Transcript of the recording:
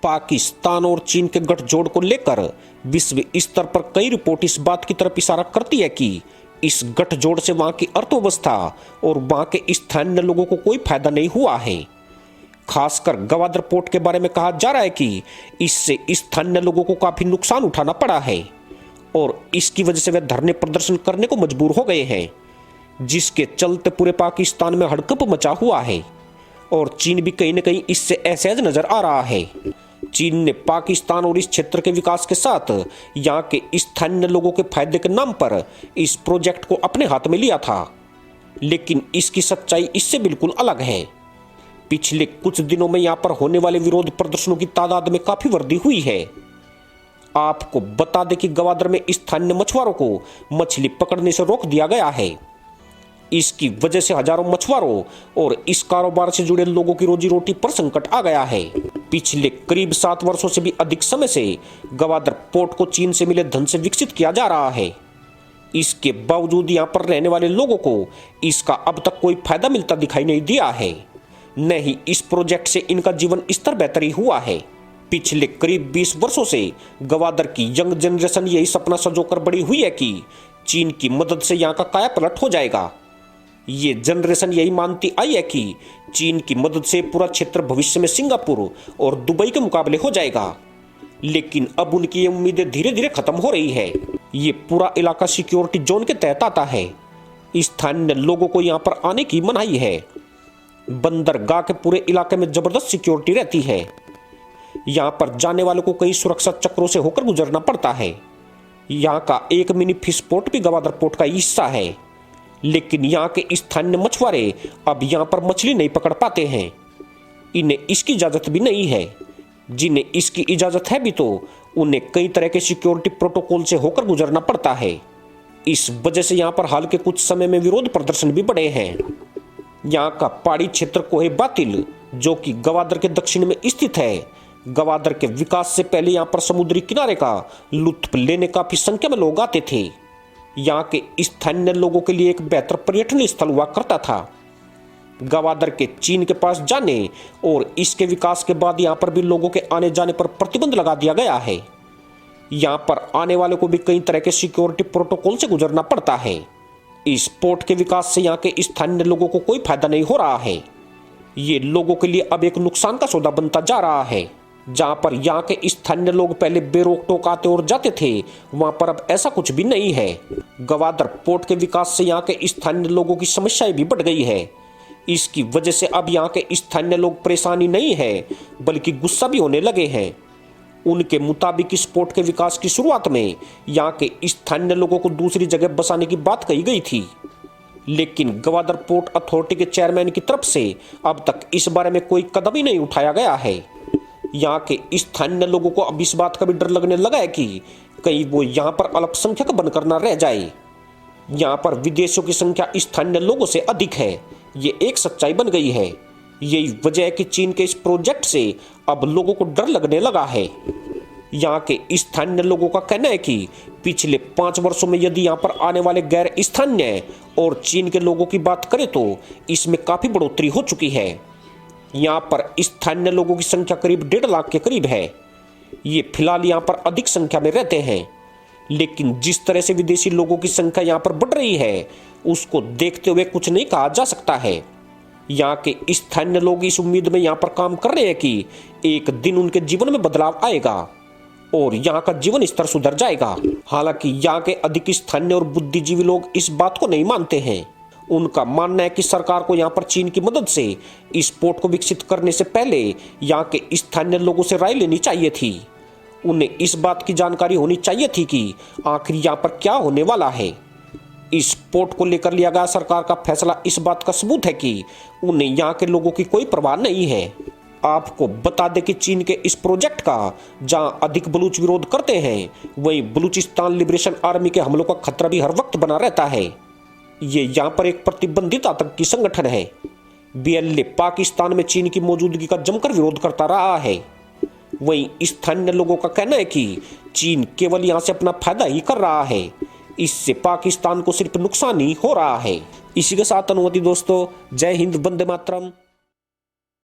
पाकिस्तान और चीन के गठजोड़ को लेकर विश्व स्तर पर कई रिपोर्ट इस बात की तरफ इशारा करती है कि इस गठजोड़ से वहां की अर्थव्यवस्था और वहां के स्थानीय लोगों को कोई फायदा नहीं हुआ है। खासकर गवादर पोर्ट के बारे में कहा जा रहा है कि इससे स्थानीय लोगों को काफी नुकसान उठाना पड़ा है और इसकी वजह से वे धरने प्रदर्शन करने को मजबूर हो गए हैं, जिसके चलते पूरे पाकिस्तान में हड़कंप मचा हुआ है और चीन भी कहीं न कहीं इससे असहज नजर आ रहा है। चीन ने पाकिस्तान और इस क्षेत्र के विकास के साथ यहाँ के स्थानीय लोगों के फायदे के नाम पर इस प्रोजेक्ट को अपने हाथ में लिया था, लेकिन इसकी सच्चाई इससे बिल्कुल अलग है। पिछले कुछ दिनों में यहाँ पर होने वाले विरोध प्रदर्शनों की तादाद में काफी वृद्धि हुई है। आपको बता दें कि गवादर में स्थानीय मछुआरों को मछली पकड़ने से रोक दिया गया है। इसकी वजह से हजारों मछुआरों और इस कारोबार से जुड़े लोगों की रोजी रोटी पर संकट आ गया है। पिछले करीब 7 वर्षों से भी अधिक समय से गवादर पोर्ट को चीन से मिले धन से विकसित किया जा रहा है। इसके बावजूद यहाँ पर रहने वाले लोगों को इसका अब तक कोई फायदा मिलता दिखाई नहीं दिया है, न ही इस प्रोजेक्ट से इनका जीवन स्तर बेहतर ही हुआ है। पिछले करीब 20 वर्षों से गवादर की यंग जनरेशन यही सपना सजोकर बड़ी हुई है कि चीन की मदद से यहाँ का काया पलट हो जाएगा। ये जनरेशन यही मानती आई है कि चीन की मदद से पूरा क्षेत्र भविष्य में सिंगापुर और दुबई के मुकाबले हो जाएगा, लेकिन अब उनकी ये उम्मीदें धीरे धीरे खत्म हो रही है। ये पूरा इलाका सिक्योरिटी जोन के तहत आता है। स्थानीय लोगों को यहाँ पर आने की मनाही है। बंदरगाह के पूरे इलाके में जबरदस्त सिक्योरिटी रहती है। यहाँ पर जाने वालों को कई सुरक्षा चक्रों से होकर गुजरना पड़ता है। यहाँ का एक मिनी फिश पोर्ट भी गवादर पोर्ट का हिस्सा है, लेकिन यहाँ के स्थानीय मछुआरे अब यहाँ पर मछली नहीं पकड़ पाते हैं। इन्हें इसकी इजाजत भी नहीं है। जिन्हें इसकी इजाजत है भी तो उन्हें कई तरह के सिक्योरिटी प्रोटोकॉल से होकर गुजरना पड़ता है। इस वजह से यहाँ पर हाल के कुछ समय में विरोध प्रदर्शन भी बढ़े हैं। यहाँ का पहाड़ी क्षेत्र कोहे बातिल, जो कि गवादर के दक्षिण में स्थित है, गवादर के विकास से पहले यहाँ पर समुद्री किनारे का लुत्फ लेने काफी संख्या में लोग आते थे। यहाँ के स्थानीय लोगों के लिए एक बेहतर पर्यटन स्थल हुआ करता था। गवादर के चीन के पास जाने और इसके विकास के बाद यहाँ पर भी लोगों के आने जाने पर प्रतिबंध लगा दिया गया है। यहाँ पर आने वाले को भी कई तरह के सिक्योरिटी प्रोटोकॉल से गुजरना पड़ता है। इस पोर्ट के विकास से यहाँ के स्थानीय लोगों को कोई फायदा नहीं हो रहा है। ये लोगों के लिए अब एक नुकसान का सौदा बनता जा रहा है। जहाँ पर यहाँ के स्थानीय लोग पहले बेरोक टोक आते और जाते थे, वहाँ पर अब ऐसा कुछ भी नहीं है। गवादर पोर्ट के विकास से यहाँ के स्थानीय लोगों की समस्याएं भी बढ़ गई है। इसकी वजह से अब यहाँ के स्थानीय लोग परेशानी नहीं है बल्कि गुस्सा भी होने लगे हैं। उनके मुताबिक इस पोर्ट के विकास की शुरुआत में यहाँ के स्थानीय लोगों को दूसरी जगह बसाने की बात कही गई थी, लेकिन गवादर पोर्ट अथॉरिटी के चेयरमैन की तरफ से अब तक इस बारे में कोई कदम ही नहीं उठाया गया है। यहाँ के स्थानीय लोगों को अब इस बात का भी डर लगने लगा है कि कहीं वो यहाँ पर अल्पसंख्यक बनकर न रह जाए। यहाँ पर विदेशियों की संख्या स्थानीय लोगों से अधिक है। ये एक सच्चाई बन गई है। यही वजह है कि चीन के इस प्रोजेक्ट से अब लोगों को डर लगने लगा है। यहाँ के स्थानीय लोगों का कहना है कि पिछले 5 वर्षों में यदि यहाँ पर आने वाले गैर स्थानीय और चीन के लोगों की बात करें तो इसमें काफी बढ़ोतरी हो चुकी है। यहाँ पर स्थानीय लोगों की संख्या करीब 1.5 लाख के करीब है। ये फिलहाल यहाँ पर अधिक संख्या में रहते हैं, लेकिन जिस तरह से विदेशी लोगों की संख्या यहाँ पर बढ़ रही है उसको देखते हुए कुछ नहीं कहा जा सकता है। यहाँ के स्थानीय लोग इस उम्मीद में यहाँ पर काम कर रहे हैं कि एक दिन उनके जीवन में बदलाव आएगा और यहाँ का जीवन स्तर सुधर जाएगा। हालांकि यहाँ के अधिक स्थानीय और बुद्धिजीवी लोग इस बात को नहीं मानते हैं। उनका मानना है कि सरकार को यहाँ पर चीन की मदद से इस पोर्ट को विकसित करने से पहले यहाँ के स्थानीय लोगों से राय लेनी चाहिए थी। उन्हें इस बात की जानकारी होनी चाहिए थी कि आखिर यहाँ पर क्या होने वाला है। इस पोर्ट को लेकर लिया गया सरकार का फैसला इस बात का सबूत है कि उन्हें यहाँ के लोगों की कोई परवाह नहीं है। आपको बता दें कि चीन के इस प्रोजेक्ट का जहां अधिक बलूच विरोध करते हैं, वहीं बलूचिस्तान लिबरेशन आर्मी के हमलों का खतरा भी हर वक्त बना रहता है। ये यहाँ पर एक प्रतिबंधित आतंकी संगठन है। BLA पाकिस्तान में चीन की मौजूदगी का जमकर विरोध करता रहा है। वहीं स्थानीय लोगों का कहना है कि चीन केवल यहाँ से अपना फायदा ही कर रहा है। इससे पाकिस्तान को सिर्फ नुकसान ही हो रहा है। इसी के साथ अनुमति दोस्तों, जय हिंद, वंदे मातरम।